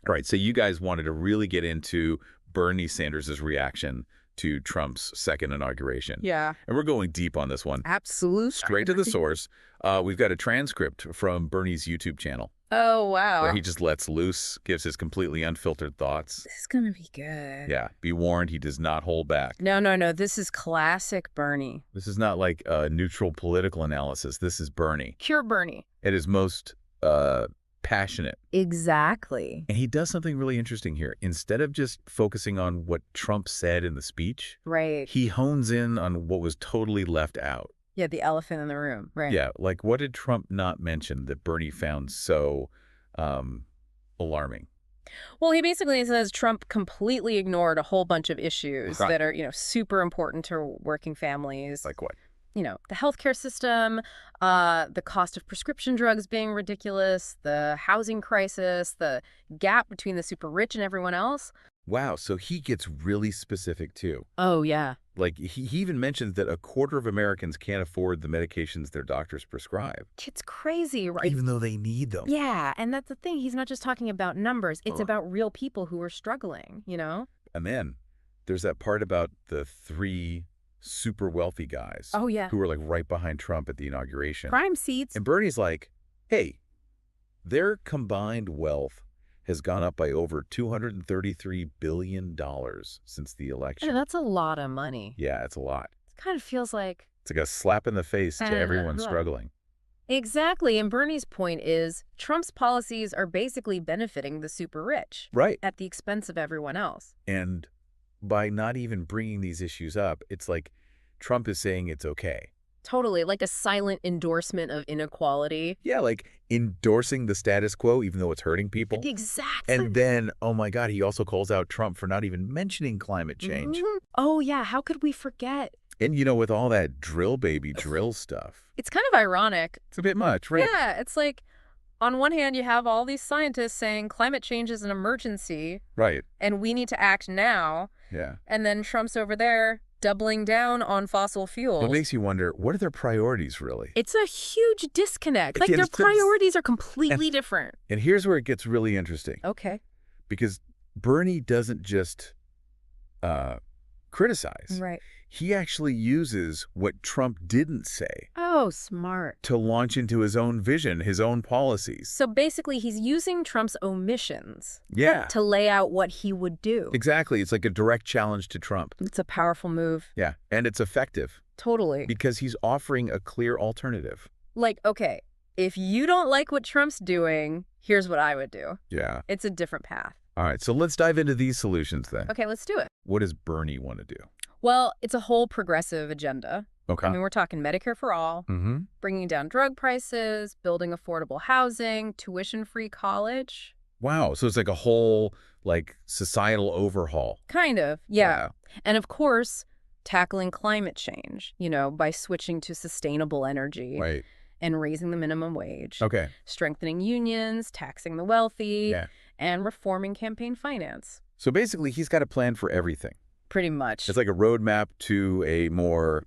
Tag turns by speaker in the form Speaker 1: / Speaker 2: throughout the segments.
Speaker 1: All right, so you guys wanted to really get into Bernie Sanders' reaction to Trump's second inauguration.
Speaker 2: Yeah,
Speaker 1: And we're going deep on this one.
Speaker 2: absolutely.
Speaker 1: Straight to the source. We've got a transcript from Bernie's YouTube channel
Speaker 2: Oh,
Speaker 1: where
Speaker 2: wow.
Speaker 1: he just lets loose, gives his completely unfiltered thoughts.
Speaker 2: This is going to be good.
Speaker 1: Yeah, be warned, he does not hold back.
Speaker 2: No, no, no. This is classic Bernie.
Speaker 1: This is not like a neutral political analysis. This is Bernie.
Speaker 2: Pure Bernie.
Speaker 1: At his most passionate.
Speaker 2: Exactly.
Speaker 1: And he does something really interesting here. Instead of just focusing on what Trump said in the speech,
Speaker 2: Right.
Speaker 1: he hones in on what was totally left out.
Speaker 2: Yeah, the elephant in the room. Right.
Speaker 1: Yeah, like what did Trump not mention that Bernie found so alarming?
Speaker 2: Well, he basically says Trump completely ignored a whole bunch of issues
Speaker 1: Right.
Speaker 2: that are, super important to working families.
Speaker 1: Like what?
Speaker 2: The healthcare system, the cost of prescription drugs being ridiculous, the housing crisis, the gap between the super rich and everyone else.
Speaker 1: Wow, so he gets really specific too.
Speaker 2: Oh, yeah.
Speaker 1: Like he even mentions that a quarter of Americans can't afford the medications their doctors prescribe.
Speaker 2: It's crazy, right?
Speaker 1: Even though they need them.
Speaker 2: Yeah, and that's the thing. He's not just talking about numbers. It's
Speaker 1: Oh.
Speaker 2: about real people who are struggling,
Speaker 1: And then there's that part about the three super wealthy guys
Speaker 2: Oh, yeah.
Speaker 1: who were like right behind Trump at the inauguration.
Speaker 2: Prime seats.
Speaker 1: And Bernie's like, hey, their combined wealth has gone up by over $233 billion since the election.
Speaker 2: That's a lot of money.
Speaker 1: Yeah, it's a lot.
Speaker 2: It kind of feels like...
Speaker 1: It's like a slap in the face to everyone struggling.
Speaker 2: Exactly. And Bernie's point is Trump's policies are basically benefiting the super rich.
Speaker 1: Right.
Speaker 2: At the expense of everyone else.
Speaker 1: And by not even bringing these issues up, it's like Trump is saying it's okay.
Speaker 2: Totally. Like a silent endorsement of inequality.
Speaker 1: Yeah, like endorsing the status quo, even though it's hurting people.
Speaker 2: Exactly.
Speaker 1: And then, oh my God, he also calls out Trump for not even mentioning climate change.
Speaker 2: Mhm. Oh, yeah. How could we forget?
Speaker 1: And, with all that drill baby drill stuff.
Speaker 2: It's kind of ironic.
Speaker 1: It's a bit much, right?
Speaker 2: Yeah. It's like, on one hand, you have all these scientists saying climate change is an emergency.
Speaker 1: Right.
Speaker 2: And we need to act now.
Speaker 1: Yeah.
Speaker 2: And then Trump's over there doubling down on fossil fuels.
Speaker 1: It makes you wonder, what are their priorities really?
Speaker 2: It's a huge disconnect. Like,
Speaker 1: Yeah,
Speaker 2: their
Speaker 1: it's-
Speaker 2: priorities are completely different.
Speaker 1: And here's where it gets really interesting.
Speaker 2: Okay.
Speaker 1: Because Bernie doesn't just criticize.
Speaker 2: Right.
Speaker 1: He actually uses what Trump didn't say
Speaker 2: Oh, smart.
Speaker 1: to launch into his own vision, his own policies.
Speaker 2: So basically, he's using Trump's omissions
Speaker 1: Yeah.
Speaker 2: to lay out what he would do.
Speaker 1: Exactly. It's like a direct challenge to Trump.
Speaker 2: It's a powerful move.
Speaker 1: Yeah. And it's effective
Speaker 2: Totally.
Speaker 1: because he's offering a clear alternative.
Speaker 2: Like, okay, if you don't like what Trump's doing, here's what I would do.
Speaker 1: Yeah.
Speaker 2: It's a different path.
Speaker 1: All right. So let's dive into these solutions then.
Speaker 2: Okay, let's do it.
Speaker 1: What does Bernie want to do?
Speaker 2: Well, it's a whole progressive agenda.
Speaker 1: Okay.
Speaker 2: I mean, we're talking Medicare for all,
Speaker 1: Mm-hmm.
Speaker 2: bringing down drug prices, building affordable housing, tuition-free college.
Speaker 1: Wow. So it's like a whole societal overhaul.
Speaker 2: Kind of, yeah.
Speaker 1: Wow.
Speaker 2: And of course, tackling climate change, by switching to sustainable energy
Speaker 1: Right.
Speaker 2: and raising the minimum wage,
Speaker 1: Okay.
Speaker 2: strengthening unions, taxing the wealthy,
Speaker 1: Yeah.
Speaker 2: and reforming campaign finance.
Speaker 1: So basically, he's got a plan for everything.
Speaker 2: Pretty much.
Speaker 1: It's like a roadmap to a more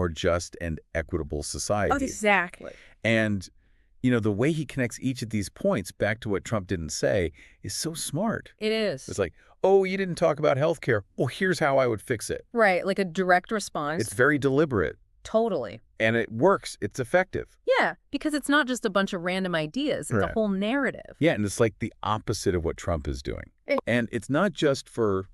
Speaker 1: just and equitable society.
Speaker 2: Oh, exactly.
Speaker 1: And, the way he connects each of these points back to what Trump didn't say is so smart.
Speaker 2: It is.
Speaker 1: It's like, oh, you didn't talk about healthcare. Well, here's how I would fix it.
Speaker 2: Right, like a direct response.
Speaker 1: It's very deliberate.
Speaker 2: Totally.
Speaker 1: And it works. It's effective.
Speaker 2: Yeah, because it's not just a bunch of random ideas. It's
Speaker 1: Right.
Speaker 2: a whole narrative.
Speaker 1: Yeah, and it's like the opposite of what Trump is doing.
Speaker 2: Eh.
Speaker 1: And it's not just for,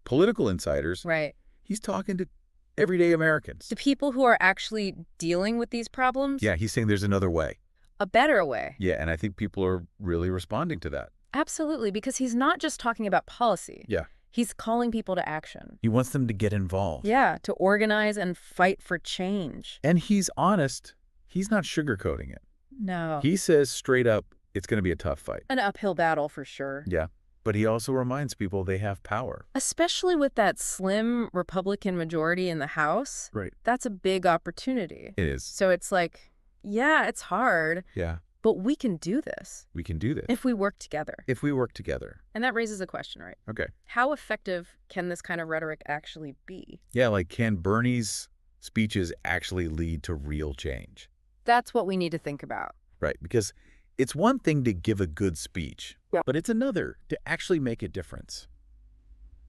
Speaker 1: political insiders.
Speaker 2: Right.
Speaker 1: He's talking to everyday Americans.
Speaker 2: The people who are actually dealing with these problems?
Speaker 1: Yeah, he's saying there's another way.
Speaker 2: A better way.
Speaker 1: Yeah, and I think people are really responding to that.
Speaker 2: Absolutely, because he's not just talking about policy.
Speaker 1: Yeah.
Speaker 2: He's calling people to action.
Speaker 1: He wants them to get involved.
Speaker 2: Yeah, to organize and fight for change.
Speaker 1: And he's honest. He's not sugarcoating it.
Speaker 2: No.
Speaker 1: He says straight up, it's going to be a tough fight.
Speaker 2: An uphill battle for sure.
Speaker 1: Yeah. But he also reminds people they have power.
Speaker 2: Especially with that slim Republican majority in the House.
Speaker 1: Right.
Speaker 2: That's a big opportunity.
Speaker 1: It is.
Speaker 2: So it's like, yeah, it's hard,
Speaker 1: Yeah.
Speaker 2: but we can do this
Speaker 1: We can do this.
Speaker 2: if we work together.
Speaker 1: If we work together.
Speaker 2: And that raises a question, right?
Speaker 1: Okay.
Speaker 2: How effective can this kind of rhetoric actually be?
Speaker 1: Yeah, can Bernie's speeches actually lead to real change?
Speaker 2: That's what we need to think about.
Speaker 1: Right. Because It's one thing to give a good speech,
Speaker 2: Yeah.
Speaker 1: but it's another to actually make a difference.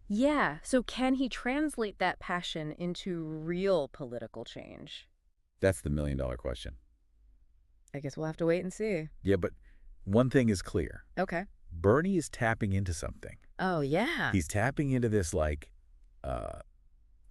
Speaker 2: Yeah, so can he translate that passion into real political change?
Speaker 1: That's the million-dollar question.
Speaker 2: I guess we'll have to wait and see.
Speaker 1: Yeah, but one thing is clear.
Speaker 2: Okay.
Speaker 1: Bernie is tapping into something.
Speaker 2: Oh, yeah.
Speaker 1: He's tapping into this,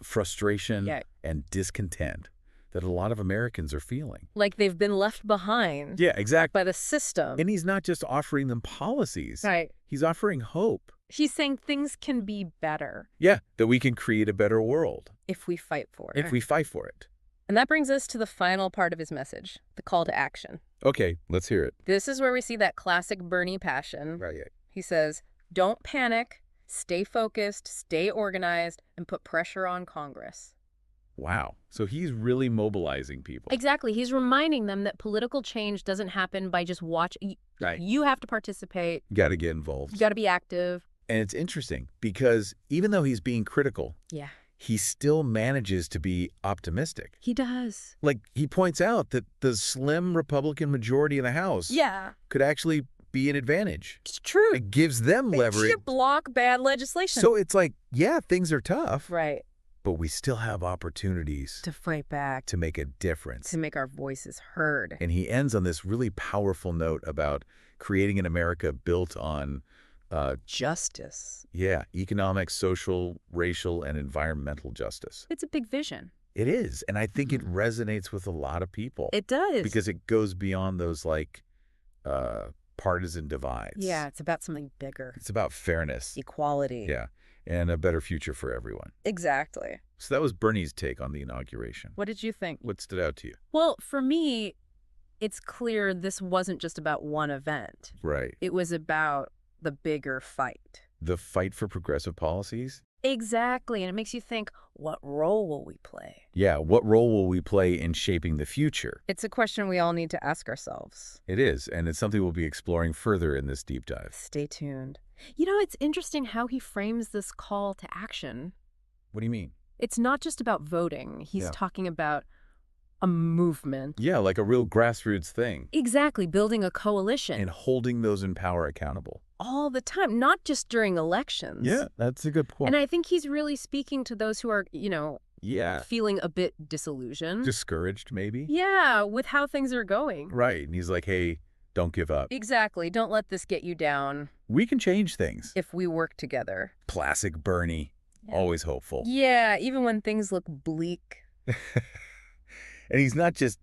Speaker 1: frustration
Speaker 2: Yeah.
Speaker 1: and discontent that a lot of Americans are feeling.
Speaker 2: Like they've been left behind
Speaker 1: Yeah, exactly.
Speaker 2: by the system.
Speaker 1: And he's not just offering them policies.
Speaker 2: Right.
Speaker 1: He's offering hope.
Speaker 2: He's saying things can be better
Speaker 1: Yeah, that we can create a better world
Speaker 2: if we fight for it.
Speaker 1: if we fight for it.
Speaker 2: And that brings us to the final part of his message, the call to action.
Speaker 1: Okay, let's hear it.
Speaker 2: This is where we see that classic Bernie passion.
Speaker 1: Right.
Speaker 2: He says, don't panic, stay focused, stay organized, and put pressure on Congress.
Speaker 1: Wow. So he's really mobilizing people.
Speaker 2: Exactly. He's reminding them that political change doesn't happen by just watching.
Speaker 1: Right.
Speaker 2: You have to participate.
Speaker 1: You got to get involved.
Speaker 2: You got to be active.
Speaker 1: And it's interesting because even though he's being critical,
Speaker 2: Yeah.
Speaker 1: he still manages to be optimistic.
Speaker 2: He does.
Speaker 1: Like, he points out that the slim Republican majority in the House
Speaker 2: Yeah.
Speaker 1: could actually be an advantage.
Speaker 2: It's true.
Speaker 1: It gives them
Speaker 2: They
Speaker 1: leverage.
Speaker 2: should block bad legislation.
Speaker 1: So it's like, yeah, things are tough,
Speaker 2: right.
Speaker 1: but we still have opportunities
Speaker 2: To fight back.
Speaker 1: to make a difference.
Speaker 2: To make our voices heard.
Speaker 1: And he ends on this really powerful note about creating an America built on
Speaker 2: Justice.
Speaker 1: economic, social, racial, and environmental justice.
Speaker 2: It's a big vision.
Speaker 1: It is. And I think it resonates with a lot of people.
Speaker 2: It does.
Speaker 1: Because it goes beyond those partisan divides.
Speaker 2: Yeah, it's about something bigger.
Speaker 1: It's about fairness.
Speaker 2: Equality.
Speaker 1: Yeah. And a better future for everyone.
Speaker 2: Exactly.
Speaker 1: So that was Bernie's take on the inauguration.
Speaker 2: What did you think?
Speaker 1: What stood out to you?
Speaker 2: Well, for me, it's clear this wasn't just about one event.
Speaker 1: Right.
Speaker 2: It was about the bigger fight.
Speaker 1: The fight for progressive policies?
Speaker 2: Exactly. And it makes you think, what role will we play?
Speaker 1: Yeah, what role will we play in shaping the future?
Speaker 2: It's a question we all need to ask ourselves.
Speaker 1: It is, and it's something we'll be exploring further in this deep dive.
Speaker 2: Stay tuned. You know, it's interesting how he frames this call to action.
Speaker 1: What do you mean?
Speaker 2: It's not just about voting. He's
Speaker 1: Yeah.
Speaker 2: talking about a movement.
Speaker 1: Yeah, like a real grassroots thing.
Speaker 2: Exactly, building a coalition.
Speaker 1: And holding those in power accountable.
Speaker 2: All the time, not just during elections.
Speaker 1: Yeah, that's a good point.
Speaker 2: And I think he's really speaking to those who are,
Speaker 1: Yeah.
Speaker 2: feeling a bit disillusioned.
Speaker 1: Discouraged, maybe?
Speaker 2: Yeah, with how things are going.
Speaker 1: Right, and he's like, hey, don't give up.
Speaker 2: Exactly. Don't let this get you down
Speaker 1: We can change things.
Speaker 2: if we work together.
Speaker 1: Classic Bernie.
Speaker 2: Yeah.
Speaker 1: Always hopeful.
Speaker 2: Yeah, even when things look bleak.
Speaker 1: And he's not just,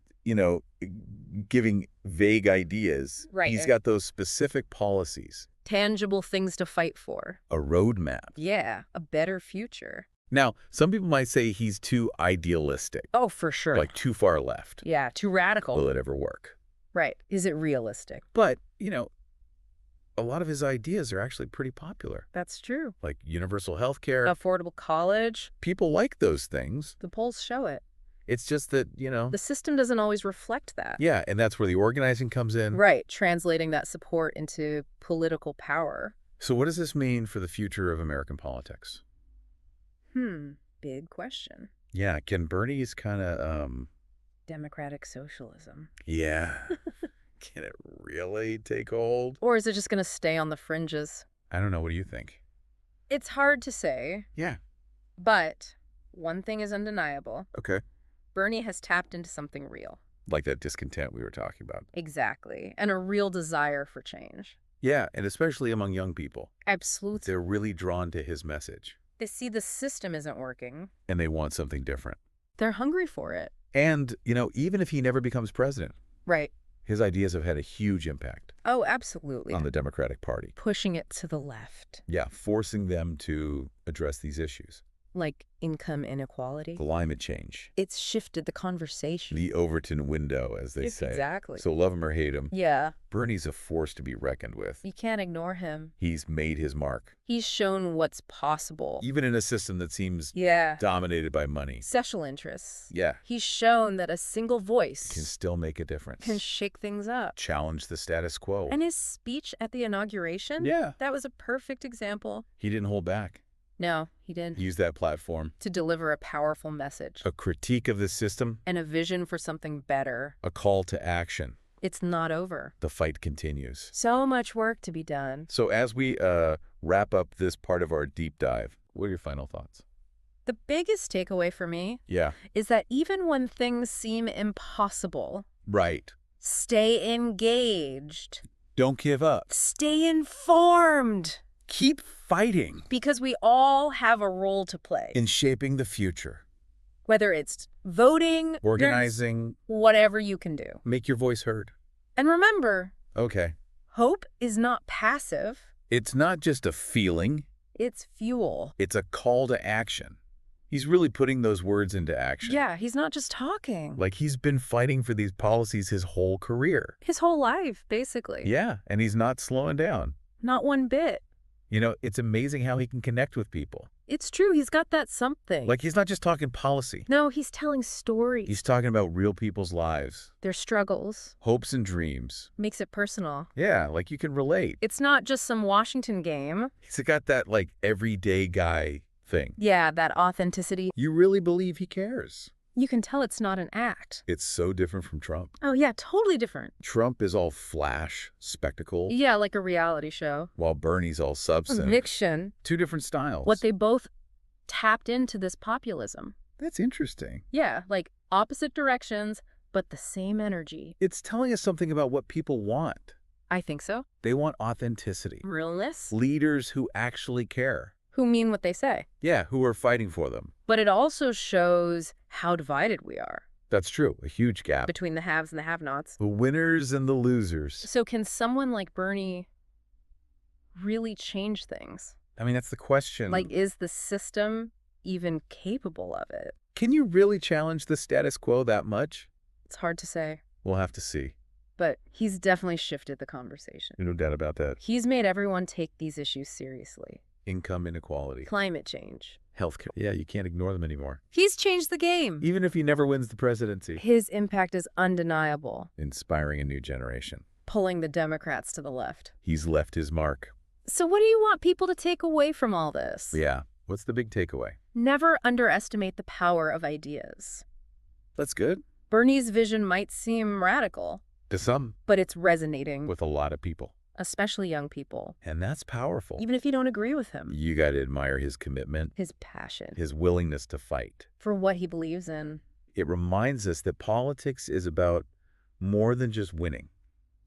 Speaker 1: giving vague ideas.
Speaker 2: Right.
Speaker 1: He's got those specific policies.
Speaker 2: Tangible things to fight for.
Speaker 1: A roadmap.
Speaker 2: Yeah, a better future.
Speaker 1: Now, some people might say he's too idealistic.
Speaker 2: Oh, for sure.
Speaker 1: Like too far left.
Speaker 2: Yeah, too radical.
Speaker 1: Will it ever work?
Speaker 2: Right. Is it realistic?
Speaker 1: But, a lot of his ideas are actually pretty popular.
Speaker 2: That's true.
Speaker 1: Like universal health care.
Speaker 2: Affordable college.
Speaker 1: People like those things.
Speaker 2: The polls show it.
Speaker 1: It's just that,
Speaker 2: The system doesn't always reflect that.
Speaker 1: Yeah, and that's where the organizing comes in.
Speaker 2: Right, translating that support into political power.
Speaker 1: So what does this mean for the future of American politics?
Speaker 2: Big question.
Speaker 1: Yeah, can Bernie's kind of,
Speaker 2: Democratic socialism.
Speaker 1: yeah, can it really take hold?
Speaker 2: Or is it just going to stay on the fringes?
Speaker 1: I don't know. What do you think?
Speaker 2: It's hard to say,
Speaker 1: Yeah.
Speaker 2: but one thing is undeniable.
Speaker 1: Okay.
Speaker 2: Bernie has tapped into something real.
Speaker 1: Like that discontent we were talking about.
Speaker 2: Exactly. And a real desire for change.
Speaker 1: Yeah, and especially among young people.
Speaker 2: Absolutely.
Speaker 1: They're really drawn to his message.
Speaker 2: They see the system isn't working.
Speaker 1: And they want something different.
Speaker 2: They're hungry for it.
Speaker 1: And, even if he never becomes president,
Speaker 2: Right.
Speaker 1: his ideas have had a huge impact
Speaker 2: Oh, absolutely.
Speaker 1: on the Democratic Party.
Speaker 2: Pushing it to the left.
Speaker 1: Yeah, forcing them to address these issues.
Speaker 2: Like income inequality.
Speaker 1: Climate change.
Speaker 2: It's shifted the conversation.
Speaker 1: The Overton window, as they say.
Speaker 2: Exactly.
Speaker 1: So love him or hate him,
Speaker 2: Yeah.
Speaker 1: Bernie's a force to be reckoned with.
Speaker 2: You can't ignore him.
Speaker 1: He's made his mark,
Speaker 2: He's shown what's possible.
Speaker 1: even in a system that seems
Speaker 2: Yeah.
Speaker 1: dominated by money.
Speaker 2: Special interests.
Speaker 1: Yeah,
Speaker 2: He's shown that a single voice
Speaker 1: can still make a difference.
Speaker 2: can shake things up.
Speaker 1: Challenge the status quo.
Speaker 2: And his speech at the inauguration?
Speaker 1: Yeah,
Speaker 2: That was a perfect example.
Speaker 1: he didn't hold back.
Speaker 2: No, he didn't.
Speaker 1: He used that platform.
Speaker 2: To deliver a powerful message.
Speaker 1: A critique of the system,
Speaker 2: And a vision for something better.
Speaker 1: a call to action.
Speaker 2: It's not over.
Speaker 1: The fight continues.
Speaker 2: So much work to be done.
Speaker 1: So as we wrap up this part of our deep dive, what are your final thoughts?
Speaker 2: The biggest takeaway for me
Speaker 1: Yeah.
Speaker 2: is that even when things seem impossible,
Speaker 1: Right.
Speaker 2: stay engaged.
Speaker 1: Don't give up.
Speaker 2: Stay informed.
Speaker 1: Keep fighting
Speaker 2: Because we all have a role to play.
Speaker 1: in shaping the future.
Speaker 2: Whether it's voting,
Speaker 1: Organizing.
Speaker 2: whatever you can do.
Speaker 1: Make your voice heard.
Speaker 2: And remember,
Speaker 1: Okay.
Speaker 2: hope is not passive.
Speaker 1: It's not just a feeling.
Speaker 2: It's fuel.
Speaker 1: It's a call to action. He's really putting those words into action.
Speaker 2: Yeah, he's not just talking.
Speaker 1: Like he's been fighting for these policies his whole career.
Speaker 2: His whole life, basically.
Speaker 1: Yeah, and he's not slowing down.
Speaker 2: Not one bit.
Speaker 1: You know, it's amazing how he can connect with people.
Speaker 2: It's true, he's got that something.
Speaker 1: Like he's not just talking policy.
Speaker 2: No, he's telling stories.
Speaker 1: He's talking about real people's lives,
Speaker 2: Their struggles.
Speaker 1: hopes and dreams.
Speaker 2: Makes it personal.
Speaker 1: Yeah, like you can relate.
Speaker 2: It's not just some Washington game.
Speaker 1: He's got that like everyday guy thing.
Speaker 2: Yeah, that authenticity.
Speaker 1: You really believe he cares.
Speaker 2: You can tell it's not an act.
Speaker 1: It's so different from Trump.
Speaker 2: Oh, yeah, totally different.
Speaker 1: Trump is all flash, spectacle,
Speaker 2: Yeah, like a reality show.
Speaker 1: while Bernie's all substance.
Speaker 2: Fiction.
Speaker 1: Two different styles.
Speaker 2: What they both tapped into this populism.
Speaker 1: That's interesting.
Speaker 2: Yeah, like opposite directions, but the same energy.
Speaker 1: It's telling us something about what people want.
Speaker 2: I think so.
Speaker 1: They want authenticity.
Speaker 2: Realness.
Speaker 1: Leaders who actually care.
Speaker 2: Who mean what they say.
Speaker 1: Yeah, who are fighting for them.
Speaker 2: But it also shows how divided we are
Speaker 1: That's true. A huge gap.
Speaker 2: between the haves and the have-nots.
Speaker 1: The winners and the losers.
Speaker 2: So can someone like Bernie really change things?
Speaker 1: I mean, that's the question.
Speaker 2: Like, is the system even capable of it?
Speaker 1: Can you really challenge the status quo that much?
Speaker 2: It's hard to say.
Speaker 1: We'll have to see.
Speaker 2: But he's definitely shifted the conversation.
Speaker 1: No doubt about that.
Speaker 2: He's made everyone take these issues seriously.
Speaker 1: Income inequality.
Speaker 2: Climate change.
Speaker 1: Healthcare. Yeah, you can't ignore them anymore.
Speaker 2: He's changed the game.
Speaker 1: Even if he never wins the presidency.
Speaker 2: His impact is undeniable,
Speaker 1: Inspiring a new generation.
Speaker 2: pulling the Democrats to the left.
Speaker 1: He's left his mark.
Speaker 2: So what do you want people to take away from all this?
Speaker 1: Yeah. What's the big takeaway?
Speaker 2: Never underestimate the power of ideas.
Speaker 1: That's good.
Speaker 2: Bernie's vision might seem radical,
Speaker 1: To some.
Speaker 2: but it's resonating,
Speaker 1: With a lot of people.
Speaker 2: especially young people,
Speaker 1: And that's powerful.
Speaker 2: even if you don't agree with him.
Speaker 1: You got to admire his commitment,
Speaker 2: His passion
Speaker 1: his willingness to fight.
Speaker 2: for what he believes in.
Speaker 1: It reminds us that politics is about more than just winning,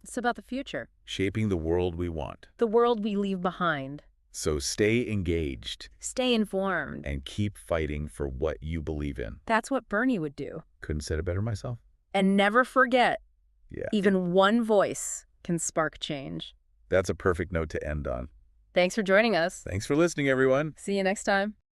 Speaker 2: It's about the future,
Speaker 1: shaping the world we want.
Speaker 2: the world we leave behind.
Speaker 1: So stay engaged
Speaker 2: Stay informed.
Speaker 1: and keep fighting for what you believe in.
Speaker 2: That's what Bernie would do.
Speaker 1: Couldn't said it better myself.
Speaker 2: And never forget,
Speaker 1: Yeah.
Speaker 2: even one voice can spark change.
Speaker 1: That's a perfect note to end on.
Speaker 2: Thanks for joining us.
Speaker 1: Thanks for listening, everyone.
Speaker 2: See you next time.